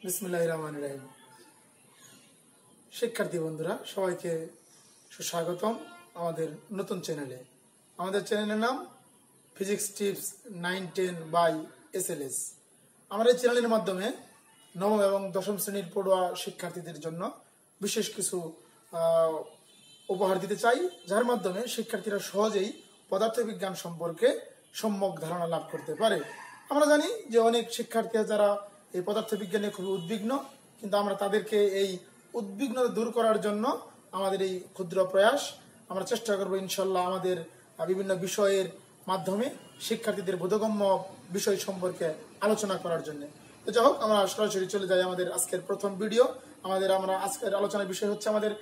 বিসমিল্লাহির রহমানির রহিম। শিক্ষার্থী বন্ধুরা সবাইকে সুস্বাগতম আমাদের নতুন চ্যানেলে। আমাদের চ্যানেলের নাম ফিজিক্স টিপস 9-10 বাই SLS। আমরা এই চ্যানেলের মাধ্যমে নবম এবং দশম শ্রেণীর পড়ুয়া শিক্ষার্থীদের জন্য বিশেষ কিছু উপহার দিতে চাই, যার মাধ্যমে শিক্ষার্থীরা সহজেই পদার্থবিজ্ঞান সম্পর্কে সম্যক ধারণা লাভ করতে পারে। আমরা জানি যে অনেক শিক্ষার্থীরা যারা এই পদার্থবিজ্ঞানে খুবই উদ্বিগ্ন, কিন্তু আমরা তাদেরকে এই উদ্বিগ্নতা দূর করার জন্য আমাদের এই ক্ষুদ্র প্রয়াস আমরা চেষ্টা করব ইনশাল্লাহ আমাদের বিভিন্ন বিষয়ের মাধ্যমে শিক্ষার্থীদের বোধগম্য বিষয় সম্পর্কে আলোচনা করার জন্য। তো যাই হোক, আমরা সরাসরি চলে যাই আমাদের আজকের প্রথম ভিডিও। আমরা আজকের আলোচনার বিষয় হচ্ছে আমাদের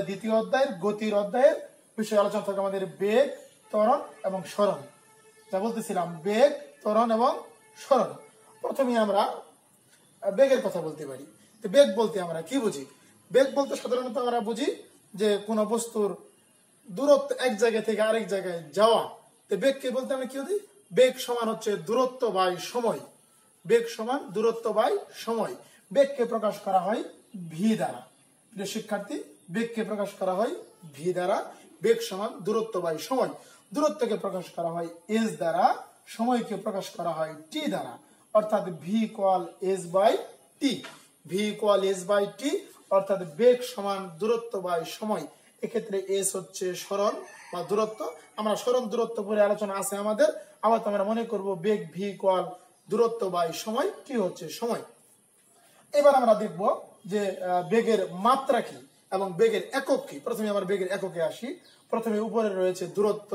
দ্বিতীয় অধ্যায়ের গতির অধ্যায়ের বিষয় আলোচনা থাকে আমাদের বেগ, ত্বরণ এবং সরণ। যা বলতেছিলাম বেগ, ত্বরণ এবং সরণ। প্রথমে আমরা বেগের কথা বলতে পারি। তো বেগ বলতে আমরা কি বুঝি? বেগ বলতে সাধারণত আমরা বুঝি যে কোনো বস্তুর দূরত্ব এক জায়গা থেকে আরেক জায়গায় যাওয়া। তো বেগকে বলতে আমরা কি বুঝি? বেগ সমান হচ্ছে দূরত্ব বাই সময়। বেগ সমান দূরত্ব বাই সময়। বেগকে প্রকাশ করা হয় ভি দ্বারা। প্রিয় শিক্ষার্থী, বেগকে প্রকাশ করা হয় ভি দ্বারা। বেগ সমান দূরত্ব বাই সময়। দূরত্বকে প্রকাশ করা হয় এস দ্বারা, সময়কে প্রকাশ করা হয় টি দ্বারা, অর্থাৎ v equal s by t. V equal s by t, অর্থাৎ বেগ সমান দূরত্ব বাই সময়। এক্ষেত্রে এস হচ্ছে সরণ বা দূরত্ব। আমরা সরণ দূরত্ব পরে আলোচনা আছে আমাদের। আবার আমরা মনে করব বেগ ভি ইকুয়াল দূরত্ব বাই সময়, টি হচ্ছে সময়। এবার আমরা দেখব যে বেগের মাত্রা কি এবং বেগের একক কি। প্রথমে আমরা বেগের এককে আসি। প্রথমে উপরে রয়েছে দূরত্ব।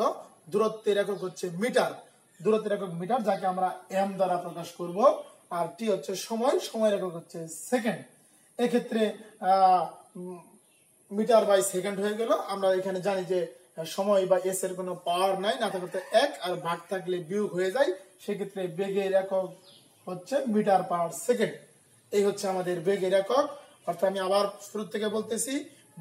দূরত্বের একক হচ্ছে মিটার। দূরত্বের একক মিটার, যাকে আমরা এম দ্বারা প্রকাশ করব। আর টি হচ্ছে সময়। সময়ের একক হচ্ছে সেকেন্ড। এক্ষেত্রে মিটার বাই সেকেন্ড হয়ে গেল। আমরা এখানে জানি যে সময় বা এস এর কোনো পাওয়ার নাই, না থাকতে এক, আর ভাগ থাকলে বিয়োগ হয়ে যায়। সেক্ষেত্রে বেগের একক হচ্ছে মিটার পার সেকেন্ড। এই হচ্ছে আমাদের বেগের একক। অর্থাৎ আমি আবার শুরু থেকে বলতেছি,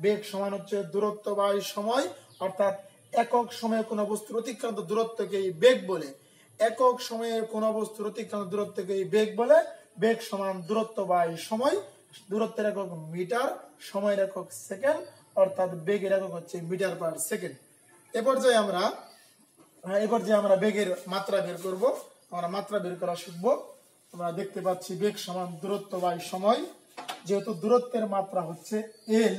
বেগ সমান হচ্ছে দূরত্ব বাই সময়, অর্থাৎ একক সময়ে কোনো বস্তুর অতিক্রান্ত দূরত্বকেই বেগ বলে। একক সময়ে কোনো বস্তুর অতিক্রান্ত দূরত্বকেই বেগ বলে। বেগ সমান দূরত্ব বাই সময়। দূরত্বের একক মিটার, সময়ের একক সেকেন্ড, অর্থাৎ বেগের একক হচ্ছে মিটার পার সেকেন্ড। এবার যে আমরা বেগের মাত্রা বের করব। আমরা মাত্রা বের করা শিখবো। আমরা দেখতে পাচ্ছি বেগ সমান দূরত্ব বাই সময়। যেহেতু দূরত্বের মাত্রা হচ্ছে এল,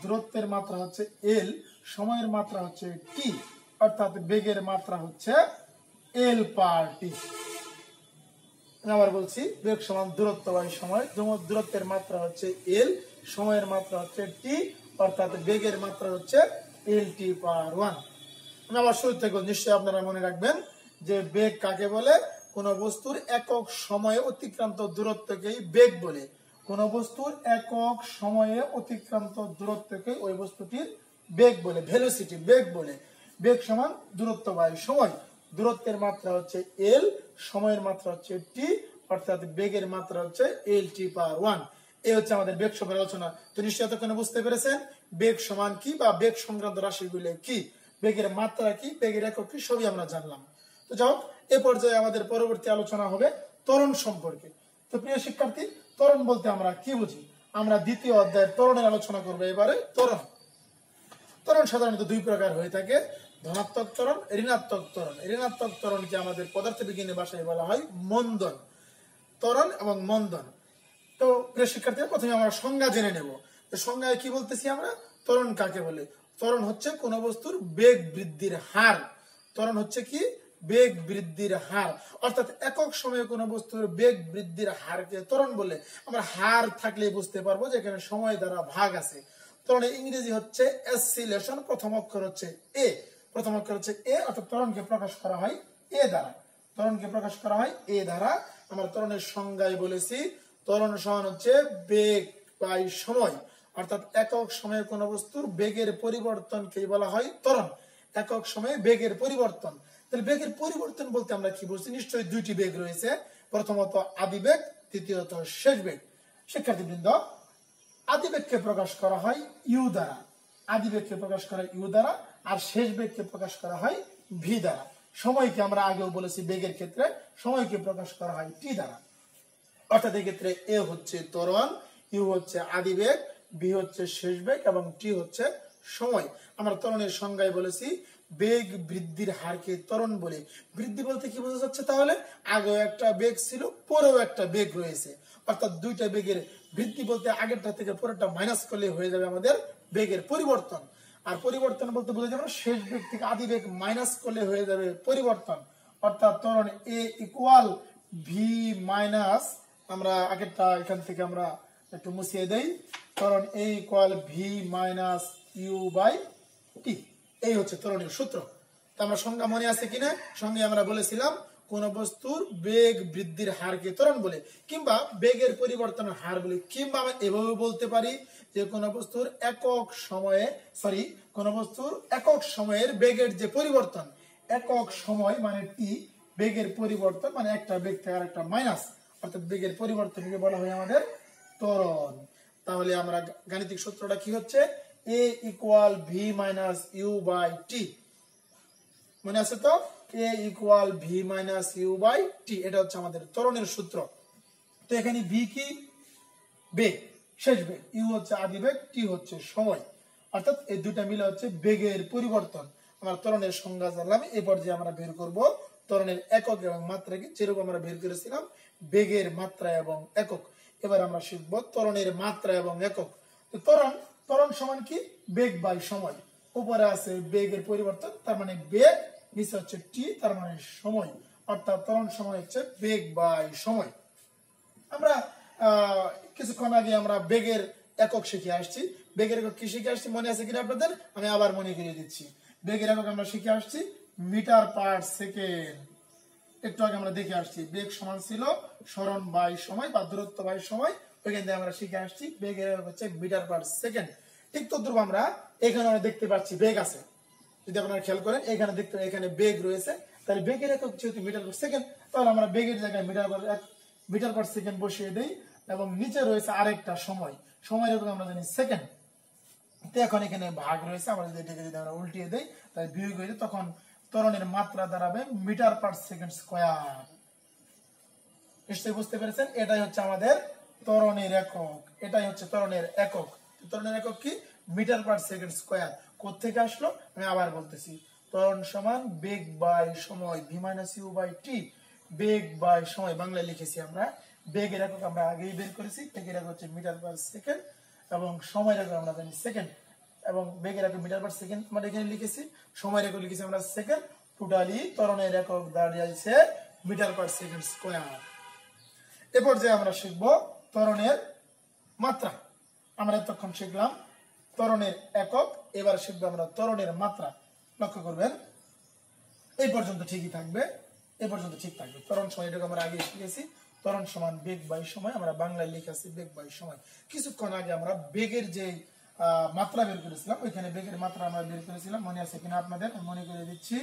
দূরত্বের মাত্রা হচ্ছে এল, সময়ের মাত্রা হচ্ছে টি, অর্থাৎ বেগের মাত্রা হচ্ছে এল পার টি। আবার বলছি, বেগ সমান দূরত্ব বাই সময়। দূরত্বের মাত্রা হচ্ছে এল, সময়ের মাত্রা হচ্ছে টি, অর্থাৎ বেগের মাত্রা হচ্ছে এল টি পার ওয়ান। আবার শুরু থেকে নিশ্চয়ই আপনারা মনে রাখবেন যে বেগ কাকে বলে? কোন বস্তুর একক সময়ে অতিক্রান্ত দূরত্বকেই বেগ বলে। কোন বস্তুর একক সময়ে অতিক্রান্ত দূরত্বকে ওই বস্তুটির বেগ বলে, ভেলোসিটি বেগ বলে। বেগ সমান দূরত্ব বাই সময়। দূরত্বের মাত্রা হচ্ছে এল, সময়ের মাত্রা হচ্ছে টি, অর্থাৎ বেগের মাত্রা হচ্ছে এল টি পার ওয়ান। এই হচ্ছে আমাদের বেগ সম্পর্কে আলোচনা। তো নিশ্চয়ই এতক্ষণে বুঝতে পেরেছেন বেগ সমান কি বা বেগ সংক্রান্ত রাশিগুলো কি, বেগের মাত্রা কি, বেগের একক কি, সবই আমরা জানলাম। তো যাও, এ পর্যায়ে আমাদের পরবর্তী আলোচনা হবে ত্বরণ সম্পর্কে। তো প্রিয় শিক্ষার্থী, ত্বরণ বলতে আমরা কি বুঝি? আমরা দ্বিতীয় অধ্যায়ের ত্বরণের আলোচনা করবো এবারে। ত্বরণ ত্বরণ সাধারণত দুই প্রকার হয়ে থাকে, ধনাত্মক ত্বরণ, ঋণাত্মক ত্বরণ। ঋণাত্মক ত্বরণকে আমাদের পদার্থবিজ্ঞানী ভাষায় বলা হয় মন্দন। ত্বরণ এবং মন্দন। তো প্রিয় শিক্ষার্থী, প্রথমে আমরা সংজ্ঞা জেনে নেব। তো সংজ্ঞায় কি বলতেছি আমরা? ত্বরণ কাকে বলে? ত্বরণ হচ্ছে কোন বস্তুর বেগ বৃদ্ধির হার। ত্বরণ হচ্ছে কি? বেগ বৃদ্ধির হার। অর্থাৎ একক সময়ে কোন বস্তুর বেগ বৃদ্ধির হারকে ত্বরণ বলে। আমরা হার থাকলে বুঝতে পারবো যে এখানে সময় দ্বারা ভাগ আছে। ত্বরণের ইংরেজি হচ্ছে অ্যাসিলেশন। প্রথম অক্ষর হচ্ছে এ। প্রথম অক্ষর হচ্ছে এ, অর্থাৎ ত্বরণকে প্রকাশ করা হয় এ দ্বারা। ত্বরণকে প্রকাশ করা হয় এ দ্বারা। আমরা ত্বরণের সংজ্ঞায় বলেছি, ত্বরণ সমান হচ্ছে বেগ বাই সময়। অর্থাৎ একক সময়ে কোন বস্তুর বেগের পরিবর্তনকে বলা হয় ত্বরণ। একক সময়ে বেগের পরিবর্তন। তাহলে বেগের পরিবর্তন বলতে আমরা কি বুঝছি? নিশ্চয়ই দুইটি বেগ রয়েছে, প্রথমত আদি বেগ, দ্বিতীয়ত শেষ বেগ। শিক্ষার্থীবৃন্দ, আদি বেগকে প্রকাশ করা হয় ইউ দ্বারা। আদি বেগকে প্রকাশ করা ইউ দ্বারা, আর শেষ বেগকে প্রকাশ করা হয় ভি দ্বারা। সময়কে আমরা আগেও বলেছি বেগের ক্ষেত্রে সময়কে প্রকাশ করা হয় টি দ্বারা। অর্থাৎ এই ক্ষেত্রে এ হচ্ছে ত্বরণ, ইউ হচ্ছে আদিবেগ, বি হচ্ছে শেষ বেগ এবং টি হচ্ছে সময়। আমরা ত্বরণের সংজ্ঞায় বলেছি বেগ বৃদ্ধির হারকে ত্বরণ বলে। বৃদ্ধি বলতে কি বোঝা যাচ্ছে তাহলে? আগেও একটা বেগ ছিল, পরেও একটা বেগ রয়েছে, অর্থাৎ দুইটা বেগের বৃদ্ধি বলতে আগেরটা থেকে পরেরটা মাইনাস করলে হয়ে যাবে আমাদের বেগের পরিবর্তন। আর পরিবর্তন বলতে বোঝা যাবে শেষ বেগ থেকে আদি বেগ মাইনাস করলে হয়ে যাবে পরিবর্তন। অর্থাৎ ত্বরণ এ ইকুয়াল ভি মাইনাস, আমরা আগেরটা এখান থেকে আমরা একটু মুছিয়ে দেই, ত্বরণ a equal v minus u by t. এই হচ্ছে ত্বরণের সূত্র। তো আমরা সংজ্ঞা মনে আছে কিনা? সঙ্গে আমরা বলেছিলাম কোন বস্তুর বেগ বৃদ্ধির হারকে ত্বরণ বলে, কিংবা বেগের পরিবর্তনের হার বলে, কিংবা আমরা এভাবে বলতে পারি যে কোন বস্তুর একক সময়ের বেগের যে পরিবর্তন, একক সময় মানে টি, বেগের পরিবর্তন মানে একটা বেগ থেকে আরেকটা মাইনাস, অর্থাৎ বেগের পরিবর্তনকে বলা হয় আমাদের ত্বরণ। তাহলে আমরা গাণিতিক সূত্রটা কি হচ্ছে? A equal v minus u by t. মনে আছে তো? A equal v minus u by t, এটা হচ্ছে আমাদের ত্বরণের সূত্র। তো এখানে ভি কি? বেগ, শেষ বেগ, ইউ হচ্ছে আদিবেগ, টি হচ্ছে সময়, অর্থাৎ এই দুটা মিলে হচ্ছে বেগের পরিবর্তন। আমরা ত্বরণের সংজ্ঞা জানলাম, এই পর্যায়ে আমরা বের করব ত্বরণের একক এবং মাত্রা কি, যেরকম আমরা বের করেছিলাম বেগের মাত্রা এবং একক। এবার আমরা শিখবো ত্বরণের মাত্রা এবং একক। তো ত্বরণ সমান কি? বেগ বাই সময়। উপরে আছে বেগের পরিবর্তন, তার মানে বেগ, নিচে হচ্ছে টি, তার মানে সময়, অর্থাৎ ত্বরণ সময় হচ্ছে বেগ বাই সময়। আমরা কিছুক্ষণ আগে আমরা বেগের একক শিখে আসছি। বেগের একক কি শিখে আসছি মনে আছে কিনা আপনাদের? আমি আবার মনে করিয়ে দিচ্ছি। বেগের একক আমরা শিখে আসছি মিটার পার সেকেন্ড। একটু আগে আমরা দেখে আসছি বেগ সমান ছিল সরণ বাই সময় বা দূরত্ব বাই সময়। ওইখান থেকে আমরা শিখে আসছি বেগের একক হচ্ছে মিটার পার সেকেন্ড। ঠিক তদ্রুপ আমরা এখানে আমরা দেখতে পাচ্ছি বেগ আছে, যদি আপনারা খেয়াল করেন এখানে দেখতে এখানে বেগ রয়েছে, তাহলে বেগের একক যেহেতু মিটার পার সেকেন্ড, তাহলে আমরা বেগের জায়গায় মিটার পার সেকেন্ড বসিয়ে দেই, এবং নিচে রয়েছে আরেকটা সময়, সময়ের একক আমরা জানি সেকেন্ড। তো এখন এখানে ভাগ রয়েছে, আমরা যদি এটাকে যদি আমরা উল্টিয়ে দেই তাহলে বিয়োগ হয়ে যায়, তখন ত্বরণের মাত্রা দাঁড়াবে মিটার পার সেকেন্ড স্কয়ার। নিশ্চয়ই বুঝতে পেরেছেন? এটাই হচ্ছে আমাদের ত্বরণের একক, এটাই হচ্ছে ত্বরণের একক। ত্বরণের একক কি? Metre per second square. কোত্থেকে আসলো আমি আবার বলতেছি, ত্বরণ সমান বেগ বাই সময়, v minus u by t. বেগ বাই সময় বাংলায় লিখেছি আমরা, বেগের একক আমরা আগেই বের করেছি, বেগের একক হচ্ছে মিটার পার সেকেন্ড এবং সময়ের একক আমরা জানি সেকেন্ড, এবং বেগের একক মিটার পার সেকেন্ড আমরা এখানে লিখেছি, সময়ের একক লিখেছি আমরা সেকেন্ড। টোটালি ত্বরণের একক দাঁড়িয়েছে মিটার পার সেকেন্ড স্কয়ার। এ পর্যায়ে আমরা শিখব ত্বরণের মাত্রা। আমরা এতক্ষণ শিখলাম ত্বরণের একক, এবার শিখবো আমরা ত্বরণের মাত্রা। লক্ষ্য করবেন এই পর্যন্ত ঠিকই থাকবে, এই পর্যন্ত ঠিক থাকবে। ত্বরণ সময় এটাকে আমরা আগে শিখেছি, ত্বরণ সমান বেগ বাই সময়, আমরা বাংলায় লিখেছি বেগ বাই সময়। কিছুক্ষণ আগে আমরা বেগের যে মাত্রা বের করেছিলাম, ওইখানে বেগের মাত্রা আমরা বের করেছিলাম, মনে আছে কিনা আপনাদের? মনে করে দিচ্ছি,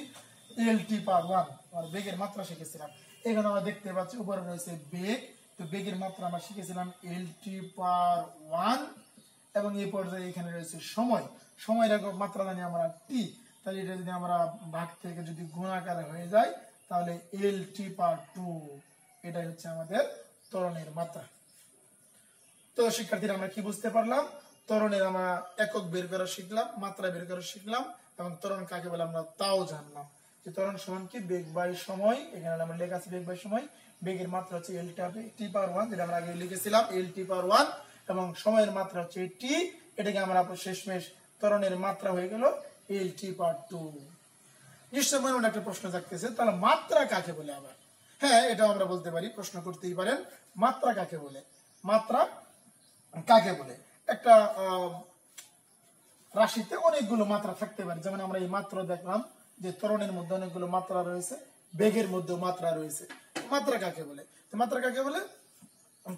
এলটি পার 1 আমরা বেগের মাত্রা শিখেছিলাম। এখানে আমরা দেখতে পাচ্ছি উপরে রয়েছে বেগ, তো বেগের মাত্রা আমরা শিখেছিলাম এলটি পার 1, এবং এই পর্যায়ে এখানে রয়েছে সময়, সময়ের একক মাত্রা জানি আমরা টি, তাহলে এটা যদি আমরা ভাগ থেকে যদি গুণাকারে হয়ে যায় তাহলে এলটি পার 2, এটাই হচ্ছে আমাদের ত্বরণের মাত্রা। তো শিক্ষার্থীরা আমরা কি বুঝতে পারলাম? ত্বরণের আমরা একক বের করা শিখলাম, মাত্রা বের করা শিখলাম, এবং ত্বরণ কাকে বলে আমরা তাও জানলাম। যে ত্বরণ সমান কি? বেগ বাই সময়, এখানে আমরা লেখা আছে বেগ বাই সময়, বেগের মাত্রা হচ্ছে এলটি পার 1, যেটা আমরা আগে লিখেছিলাম এলটি পার 1, এবং সময়ের মাত্রা হচ্ছে টি, এটাকে আমরা শেষমেশ ত্বরণের মাত্রা হয়ে গেল এলটি পার 2। নিশ্চয় মনে একটা প্রশ্ন থাকতেছে, তাহলে মাত্রা কাকে বলে? আবার হ্যাঁ, এটাও আমরা বলতে পারি, প্রশ্ন করতেই পারেন, মাত্রা কাকে বলে? মাত্রা কাকে বলে? একটা রাশিতে অনেকগুলো মাত্রা থাকতে পারে, যেমন আমরা এই মাত্রা দেখলাম যে ত্বরণের মধ্যে অনেকগুলো মাত্রা রয়েছে, বেগের মধ্যে মাত্রা রয়েছে। মাত্রা কাকে বলে? মাত্রা কাকে বলে?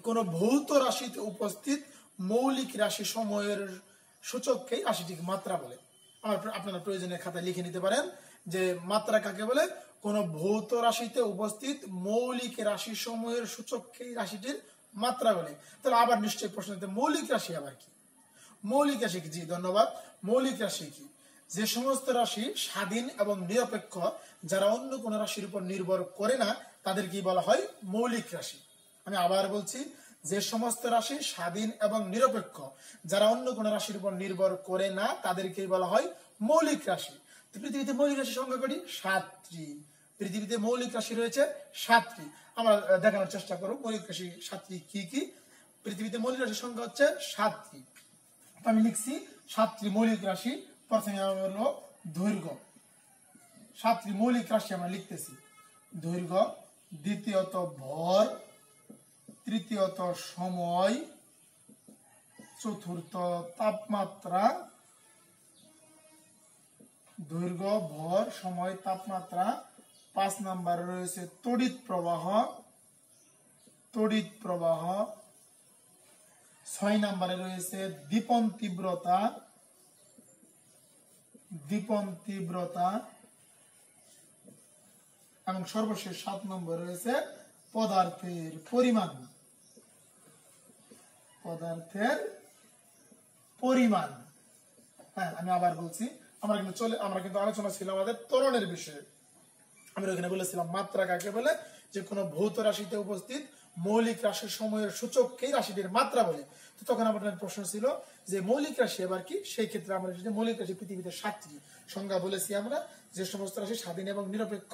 কোন ভৌত রাশিতে উপস্থিত মৌলিক রাশি সময়ের সূচককে রাশিটিকে মাত্রা বলে। আপনারা প্রয়োজনে খাতায় লিখে নিতে পারেন যে মাত্রা কাকে বলে? কোন ভৌত রাশিতে উপস্থিত মৌলিক রাশি সময়ের সূচককে রাশিটির মাত্রা বলে। তাহলে আবার নিশ্চয়ই প্রশ্ন, মৌলিক রাশি আবার কি? মৌলিক রাশি কি? জি ধন্যবাদ। মৌলিক রাশি কি? যে সমস্ত রাশি স্বাধীন এবং নিরপেক্ষ, যারা অন্য কোন রাশির উপর নির্ভর করে না, তাদের কি বলা হয়? মৌলিক রাশি। আমি আবার বলছি, যে সমস্ত রাশি স্বাধীন এবং নিরপেক্ষ, যারা অন্য কোন রাশির উপর নির্ভর করে না, তাদেরকেই বলা হয় মৌলিক রাশি। তো পৃথিবীতে মৌলিক রাশি সংখ্যা কটি? 7টি। পৃথিবীতে মৌলিক রাশি রয়েছে 7টি। আমরা দেখানোর চেষ্টা করব মৌলিক রাশি 7টি কি কি। পৃথিবীতে মৌলিক রাশির সংখ্যা হচ্ছে 7টি। আমি লিখছি 7টি মৌলিক রাশি। প্রথমে হলো দৈর্ঘ্য, 7টি মৌলিক রাশি আমরা লিখতেছি। দৈর্ঘ্য, দ্বিতীয়ত ভর, তৃতীয়ত সময়, চতুর্থ তাপমাত্রা। দৈর্ঘ্য, ভর, সময়, তাপমাত্রা। 5 নম্বরে রয়েছে তড়িৎ প্রবাহ। 6 নম্বরে রয়েছে দীপন তীব্রতা। এবং সর্বশেষ 7 নম্বরে রয়েছে পদার্থের পরিমাণ। হ্যাঁ, আমি আবার বলছি, আমরা কিন্তু আলোচনা ছিল আমাদের ত্বরণের বিষয়ে। আমরা এখানে বলেছিলাম মাত্রা কাকে বলে, যে কোনো ভৌত রাশিতে উপস্থিত মৌলিক রাশির সময়ের সূচককেই রাশিটির মাত্রা বলে। তো তখন আপনার প্রশ্ন ছিল যে মৌলিক রাশি এবার কি। সেই ক্ষেত্রে আমরা মৌলিক রাশি পৃথিবীতে 7টি সংজ্ঞা বলেছি আমরা। যে সমস্ত রাশি স্বাধীন এবং নিরপেক্ষ,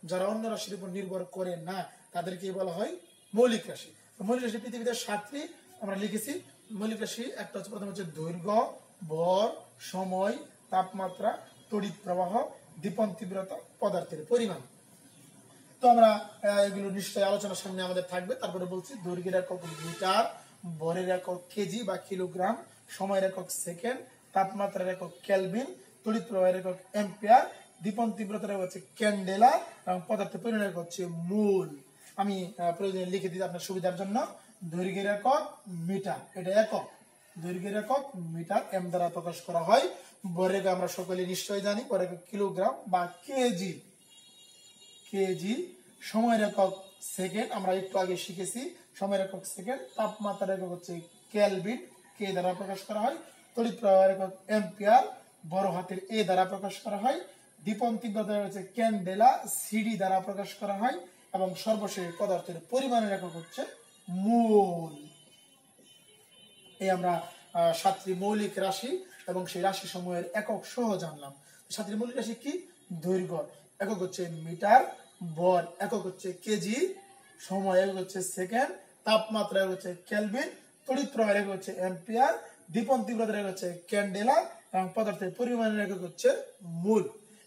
যারা অন্য রাশির উপর নির্ভর করে না, তাদেরকে বলা হয় মৌলিক রাশি। মৌলিক রাশি পৃথিবীতে 7টি আমরা লিখেছি। মৌলিক রাশি একটা হচ্ছে, প্রথম হচ্ছে দৈর্ঘ্য, ভর, সময়, তাপমাত্রা, তড়িৎ প্রবাহ, দীপন তীব্রতা, পদার্থের পরিমাণ। তো আমরা এগুলো নিশ্চয়ই আলোচনার সামনে আমাদের থাকবে। তারপরে বলছি দৈর্ঘ্যের একক মিটার, ভরের একক কেজি বা কিলোগ্রাম, সময়ের একক সেকেন্ড, তাপমাত্রার একক কেলভিন, তড়িৎ প্রবাহের একক অ্যাম্পিয়ার, দীপন তীব্রতার একক হচ্ছে ক্যান্ডেলা, এবং পদার্থের পরিমাণের একক হচ্ছে মোল। আমি প্রয়োজনে লিখে দিই আপনার সুবিধার জন্য। দৈর্ঘ্যের একক মিটার, এটা একক। দৈর্ঘ্যের একক মিটার, এম দ্বারা প্রকাশ করা হয়। ভরের একক আমরা সকলে নিশ্চয়ই জানি, ভরের একক কিলোগ্রাম বা কেজি। সময়ের একক সেকেন্ড, আমরা একটু আগে শিখেছি সময়ের একক সেকেন্ড। তাপমাত্রার একক হচ্ছে কেলভিন, কে দ্বারা প্রকাশ করা হয়। তড়িৎ প্রবাহের একক অ্যাম্পিয়ার, বড় হাতের এ দ্বারা প্রকাশ করা হয়। দীপন তীব্রতা হচ্ছে ক্যান্ডেলা, সিডি দ্বারা প্রকাশ করা হয়। এবং সর্বশেষ পদার্থের পরিমাণের একক হচ্ছে মোল। এই আমরা 7টি মৌলিক রাশি এবং সেই রাশি সমূহের একক সহ জানলাম। 7টি মৌলিক রাশি কি? দৈর্ঘ্য একক হচ্ছে মিটার, ভর একক হচ্ছে কেজি, সময় একক হচ্ছে সেকেন্ড, তাপমাত্রা একক হচ্ছে কেলভিন, তড়িৎ প্রবাহের একক হচ্ছে অ্যাম্পিয়ার, দীপন তীব্রতার একক হচ্ছে ক্যান্ডেলা, এবং পদার্থের পরিমাণের একক হচ্ছে মোল।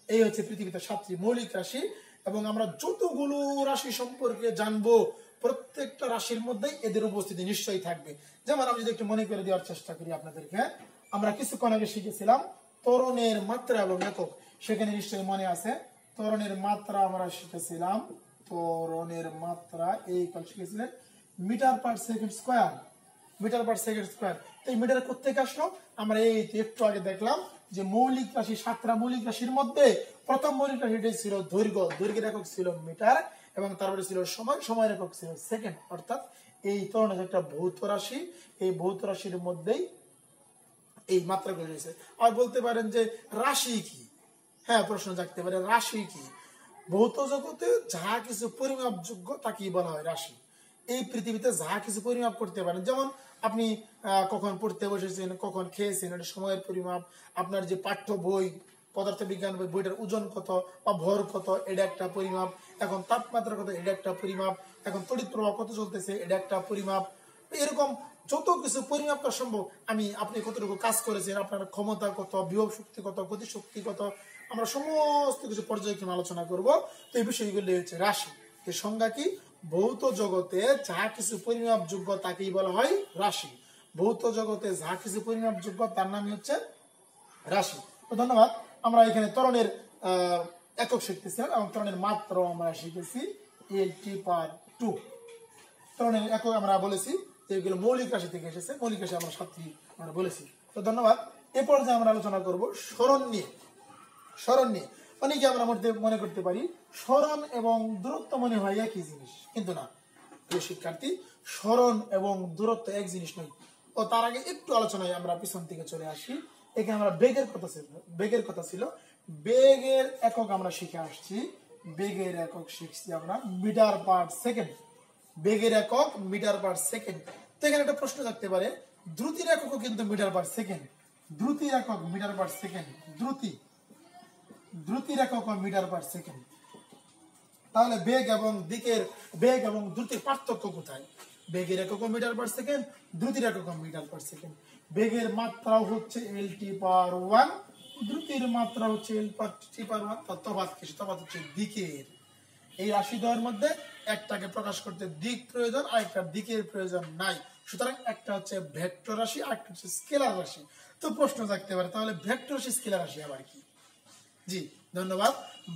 এই হচ্ছে পৃথিবীতে 7টি মৌলিক রাশি। এবং আমরা যতগুলো রাশি সম্পর্কে জানবো, প্রত্যেকটা রাশির মধ্যেই এদের উপস্থিতি নিশ্চয়ই থাকবে। যেমন আমি যদি একটু মনে করে দেওয়ার চেষ্টা করি আপনাদেরকে, আমরা কিছুক্ষণ আগে শিখেছিলাম ত্বরণের মাত্রা এবং একক। সেখানে নিশ্চয়ই মনে আছে ত্বরণের মাত্রা আমরা শিখেছিলাম। ত্বরণের মাত্রা এই শিখেছিলেন মিটার পার সেকেন্ড স্কোয়ার। তো এই মিটার কোত্থেকে আসলো? আমরা এই একটু আগে দেখলাম যে মৌলিক রাশি 7টা মৌলিক রাশির মধ্যে প্রথম মৌলিক রাশিটি ছিল দৈর্ঘ্য। দৈর্ঘ্যের একক ছিল মিটার, এবং তারপরে ছিল সময়, সময়ের একক ছিল সেকেন্ড। অর্থাৎ এই ত্বরণ একটা ভৌত রাশি। এই ভৌত রাশির মধ্যেই এই মাত্রাগুলো রয়েছে। আর বলতে পারেন যে রাশি কি? হ্যাঁ, প্রশ্ন জাগতে পারে রাশি কি? ভৌত জগতে যাহা কিছু পরিমাপযোগ্য তাকেই বলা হয় রাশি। এই পৃথিবীতে যাহা কিছু পরিমাপ করতে পারেন, যেমন আপনি কখন পড়তে বসেছেন, কখন খেয়েছেন, এটা সময়ের পরিমাপ। আপনার যে পাঠ্য বই, পদার্থ বিজ্ঞান বইটার ওজন কত বা ভর কত, এটা একটা পরিমাপ। এখন তাপমাত্রা কত, এটা একটা পরিমাপ। এখন তড়িৎ প্রবাহ কত চলতেছে, এটা একটা পরিমাপ। এরকম যত কিছু পরিমাপ করা সম্ভব। আপনি কতটুকু কাজ করেছেন, আপনার ক্ষমতা কত, বিভব শক্তি কত, গতি শক্তি কত, আমরা সমস্ত কিছু পর্যায়ক্রমে আলোচনা করব। তো এই বিষয়গুলি হচ্ছে রাশি। এর সংজ্ঞা কি? ভৌত জগতে যাহা কিছু পরিমাপযোগ্য তাকেই বলা হয় রাশি। ভৌত জগতে যাহা কিছু পরিমাপযোগ্য তার নামই হচ্ছে রাশি। তো ধন্যবাদ। আমরা এখানে ত্বরণের একক শিখতেছিলাম এবং ত্বরণের মাত্রা আমরা শিখেছি L/2। ত্বরণের একক আমরা বলেছি যে এগুলো মৌলিক রাশি থেকে এসেছে। মৌলিক রাশি আমরা 7টি আমরা বলেছি। তো ধন্যবাদ। এ পর্যায়ে আমরা আলোচনা করব সরণ নিয়ে। অনেকে আমরা মনে করতে পারি সরণ এবং দূরত্ব মনে হয় একই জিনিস, কিন্তু না প্রিয় শিক্ষার্থী, সরণ এবং দূরত্ব এক জিনিস নয়। ও তার আগে একটু আলোচনায় আমরা পিছন থেকে চলে আসি। এখানে আমরা বেগের কথা ছিল। বেগের একক আমরা শিখে আসছি। বেগের একক শিখছি আমরা মিটার পার সেকেন্ড। বেগের একক মিটার পার সেকেন্ড। তো এখানে একটা প্রশ্ন থাকতে পারে, দ্রুতির এককও কিন্তু মিটার পার সেকেন্ড, দ্রুতির একক মিটার পার সেকেন্ড, দ্রুতির একক মিটার পার সেকেন্ড। তাহলে বেগ এবং দ্রুতির পার্থক্য কোথায়? বেগের একক মিটার পার সেকেন্ড, দ্রুতির একক মিটার পার সেকেন্ড। বেগের মাত্রাও হচ্ছে L/1, দ্রুতির মাত্রা হচ্ছে L/1। তফাৎ কি? তফাৎ হচ্ছে দিকের। এই রাশিদ্বয়ের মধ্যে একটাকে প্রকাশ করতে দিক প্রয়োজন, আর একটা দিকের প্রয়োজন নাই। সুতরাং একটা হচ্ছে ভেক্টর রাশি, আর একটা হচ্ছে স্কেলার রাশি। তো প্রশ্ন থাকতে পারে, তাহলে ভেক্টর রাশি স্কেলার রাশি আবার কি? জি ধন্যবাদ।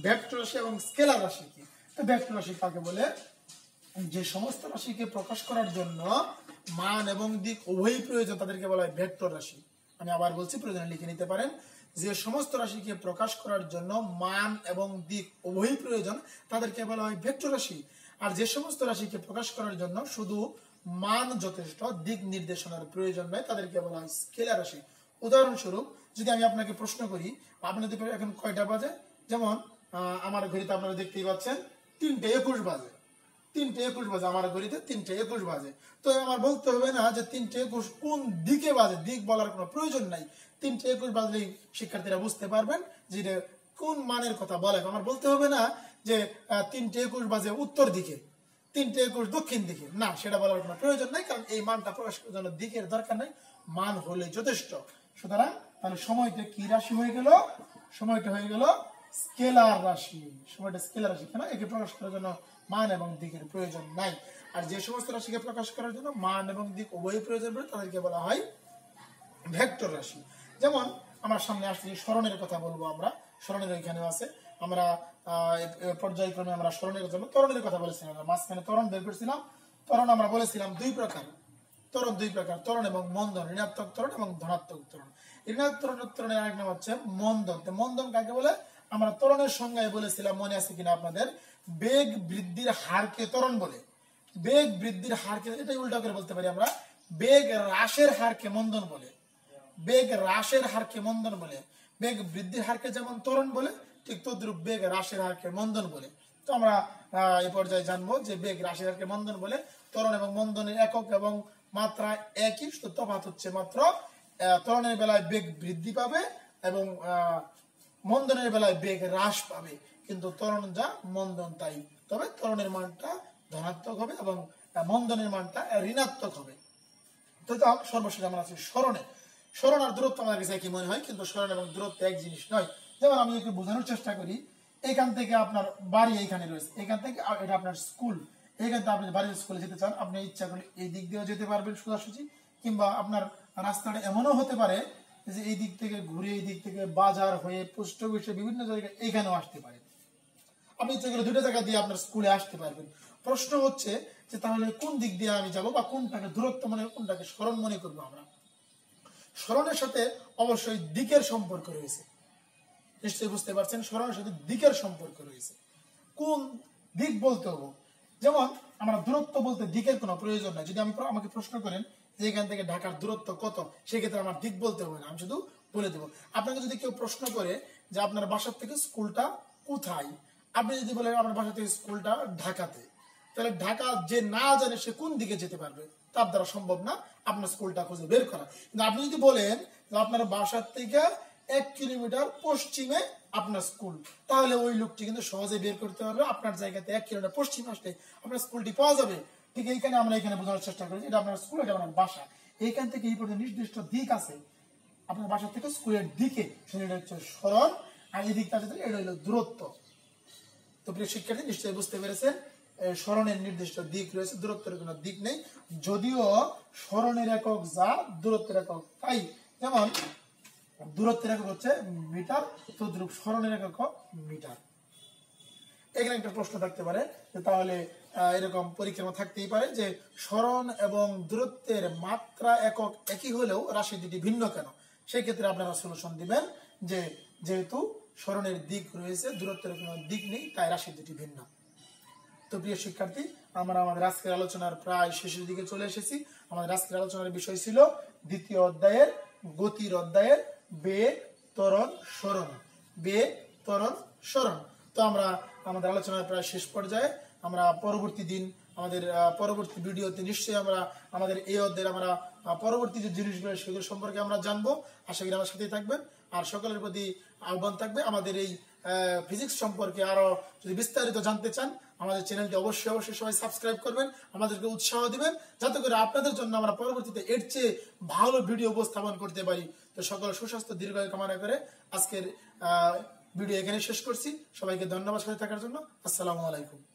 ভেক্টর রাশি এবং স্কেলার রাশি কি? তো ভেক্টর রাশি কাকে বলে? যে সমস্ত রাশিকে প্রকাশ করার জন্য মান এবং দিক উভয়ই প্রয়োজন, তাদেরকে বলা হয় ভেক্টর রাশি। আমি আবার বলছি, প্রয়োজনে লিখে নিতে পারেন। যে সমস্ত রাশিকে প্রকাশ করার জন্য মান এবং দিক উভয়ই প্রয়োজন, তাদেরকে বলা হয় ভেক্টর রাশি। আর যে সমস্ত রাশিকে প্রকাশ করার জন্য শুধু মান যথেষ্ট, দিক নির্দেশনার প্রয়োজন নয়, তাদেরকে বলা হয় স্কেলার রাশি। উদাহরণস্বরূপ যদি আমি আপনাকে প্রশ্ন করি, আপনাদের এখন কয়টা বাজে? যেমন আমার ঘড়িতে আপনারা দেখতেই পাচ্ছেন 3:21 বাজে, 3:21 বাজে আমার ঘড়িতে, 3:21 বাজে। তো আমার বলতে হবে না যে 3:21 কোন দিকে বাজে, দিক বলার কোনো প্রয়োজন নাই। 3:21 বাজলেই শিক্ষার্থীরা বুঝতে পারবেন যে কোন মানের কথা বলে। আমার বলতে হবে না যে 3:21 বাজে উত্তর দিকে, 3:21 দক্ষিণ দিকে, না, সেটা বলার কোনো প্রয়োজন নাই, কারণ এই মানটা প্রকাশ করার জন্য দিকের দরকার নাই, মান হলে যথেষ্ট। সুতরাং তাহলে সময়টা কি রাশি হয়ে গেল? সময়টা হয়ে গেল স্কেলার রাশি। সময়টা স্কেলার রাশি। কেন? একে প্রকাশ করার জন্য মান এবং দিকের প্রয়োজন নাই। আর যে সমস্ত রাশিকে প্রকাশ করার জন্য মান এবং দিক উভয় প্রয়োজন পড়ে, তাদেরকে বলা হয় ভেক্টর রাশি। যেমন আমার সামনে আসলে স্মরণের কথা বলবো, আমরা স্মরণের ওইখানেও আছে। আমরা পর্যায়ক্রমে আমরা স্মরণের জন্য ত্বরণের কথা বলেছিলাম, আমরা মাঝখানে ত্বরণ বের করেছিলাম। ত্বরণ আমরা বলেছিলাম দুই প্রকার, ত্বরণ এবং মন্দন, ঋণাত্মক ত্বরণ এবং ধনাত্মক ত্বরণ। ঋণাত্মক ত্বরণের আরেক নাম হচ্ছে মন্দন। মন্দন কাকে বলে? আমরা ত্বরণের সংজ্ঞায় বলেছিলাম, মনে আছে কিনা আপনাদের? বেগ বৃদ্ধির হারকে ত্বরণ বলে। বেগ বৃদ্ধির হারকে, এটাই উল্টা করে বলতে পারি আমরা, বেগ হ্রাসের হারকে মন্দন বলে। বেগ হ্রাসের হারকে মন্দন বলে। বেগ বৃদ্ধির হারকে যেমন ত্বরণ বলে, ঠিক তদ্রূপ বেগ হ্রাসের হারকে মন্দন বলে। তো আমরা এই পর্যায়ে জানবো যে বেগ হ্রাসের হারকে মন্দন বলে। ত্বরণ এবং মন্দনের একক এবং মাত্রা একই, শুধু তফাৎ হচ্ছে মাত্র ত্বরণের বেলায় বেগ বৃদ্ধি পাবে এবং মন্দনের বেলায় বেগ হ্রাস পাবে। কিন্তু ত্বরণ যা, মন্দন তাই, তবে ত্বরণের মানটা ধনাত্মক হবে এবং মন্দনের মানটা ঋণাত্মক হবে। তো সর্বশেষ আমরা আছি স্মরণে। স্মরণ আর দূরত্ব আমার কাছে একই মনে হয়, কিন্তু স্মরণ এবং দূরত্ব এক জিনিস নয়। যেমন আমি একটু বোঝানোর চেষ্টা করি, এখান থেকে আপনার বাড়ি এইখানে রয়েছে, এখান থেকে এটা আপনার স্কুল, এইখান থেকে আপনি বাড়ির স্কুলে যেতে চান, আপনি ইচ্ছা করলে এই দিক দিয়েও যেতে পারবেন সোজাসুজি, কিংবা আপনার রাস্তাটা এমনও হতে পারে যে এই দিক থেকে ঘুরে, এই দিক থেকে বাজার হয়ে পোস্ট অফিসে বিভিন্ন জায়গায় এইখানেও আসতে পারে। আপনি ইচ্ছা করে দুটো জায়গা দিয়ে আপনার স্কুলে আসতে পারবেন। প্রশ্ন হচ্ছে যে তাহলে কোন দিক দিয়ে আমি যাব, বা কোনটাকে দূরত্ব মনে, কোনটাকে স্মরণ মনে করবো আমরা? স্মরণের সাথে অবশ্যই দিকের সম্পর্ক রয়েছে, নিশ্চয়ই বুঝতে পারছেন। স্মরণের সাথে দিকের সম্পর্ক রয়েছে। কোন দিক বলতে হবে? যেমন আমরা দূরত্ব বলতে দিকের কোনো প্রয়োজন নাই। যদি আমাকে প্রশ্ন করেন যে এখান থেকে ঢাকার দূরত্ব কত, সেক্ষেত্রে আমার দিক বলতে হবে না, আমি শুধু বলে দেবো। আপনাকে যদি কেউ প্রশ্ন করে যে আপনার বাসার থেকে স্কুলটা কোথায়, আপনি যদি বলেন আপনার বাসা থেকে স্কুলটা ঢাকাতে, তাহলে ঢাকা যে না জানে সে কোন দিকে যেতে পারবে? তার দ্বারা সম্ভব না আপনার স্কুলটা খুঁজে বের করা। কিন্তু আপনি যদি বলেন যে আপনার বাসার থেকে 1 কিলোমিটার পশ্চিমে আপনার স্কুল, তাহলে ওই লোকটি কিন্তু সহজে বের করতে পারবে আপনার জায়গাতে 1 কিলোমিটার পশ্চিমে আসলে আপনার স্কুলটি পাওয়া যাবে। ঠিক এইখানে আমরা এখানে বোঝানোর চেষ্টা করি, এটা আপনার স্কুল, এটা আপনার বাসা। এইখান থেকে এই পর্যন্ত নির্দিষ্ট দিক আছে আপনার বাসা থেকে স্কুলের দিকে, সেটা হচ্ছে স্মরণ, আর এই দিকটা এটা হলো দূরত্ব। তো প্রিয় শিক্ষার্থী, নিশ্চয়ই বুঝতে পেরেছেন স্মরণের নির্দিষ্ট দিক রয়েছে, দূরত্বের কোনো দিক নেই। যদিও স্মরণের একক যা, দূরত্বের একক তাই। যেমন দূরত্বের একক হচ্ছে মিটার, তদ্রূপ স্মরণের একক মিটার। এখানে একটা প্রশ্ন থাকতে পারে যে তাহলে এরকম পরীক্ষা থাকতেই পারে যে স্মরণ এবং দূরত্বের মাত্রা একক একই হলেও রাশি দুটি ভিন্ন কেন? সেই ক্ষেত্রে আপনারা সলিউশন দিবেন যে যেহেতু স্মরণের দিক রয়েছে, দূরত্বের কোনো দিক নেই, তাই রাশি দুটি ভিন্ন। তো প্রিয় শিক্ষার্থী, আমরা আমাদের আজকের আলোচনার প্রায় শেষের দিকে চলে এসেছি। আমাদের আজকের আলোচনার বিষয় ছিল দ্বিতীয় অধ্যায়ের গতির অধ্যায়ের বেগ, ত্বরণ, সরণ। বেগ, ত্বরণ, সরণ। তো আমরা আমাদের আলোচনার প্রায় শেষ পর্যায়ে। আমরা পরবর্তী দিন আমাদের পরবর্তী ভিডিওতে নিশ্চয়ই আমরা আমাদের এই অধ্যায়ের আমরা পরবর্তী যে জিনিসগুলো সেগুলো সম্পর্কে আমরা জানবো। আশা করি আমার সাথেই থাকবেন। আর সকলের প্রতি আহ্বান থাকবে, আমাদের এই ফিজিক্স সম্পর্কে আরো যদি বিস্তারিত জানতে চান আমাদের চ্যানেলটি অবশ্যই সবাই সাবস্ক্রাইব করবেন, আমাদেরকে উৎসাহ দিবেন, যাতে করে আপনাদের জন্য আমরা পরবর্তীতে এর চেয়ে ভালো ভিডিও উপস্থাপন করতে পারি। তো সকলের সুস্বাস্থ্য দীর্ঘায়ু কামনা করে আজকের ভিডিও এখানে শেষ করছি। সবাইকে ধন্যবাদ সাথে থাকার জন্য। আসসালামু আলাইকুম।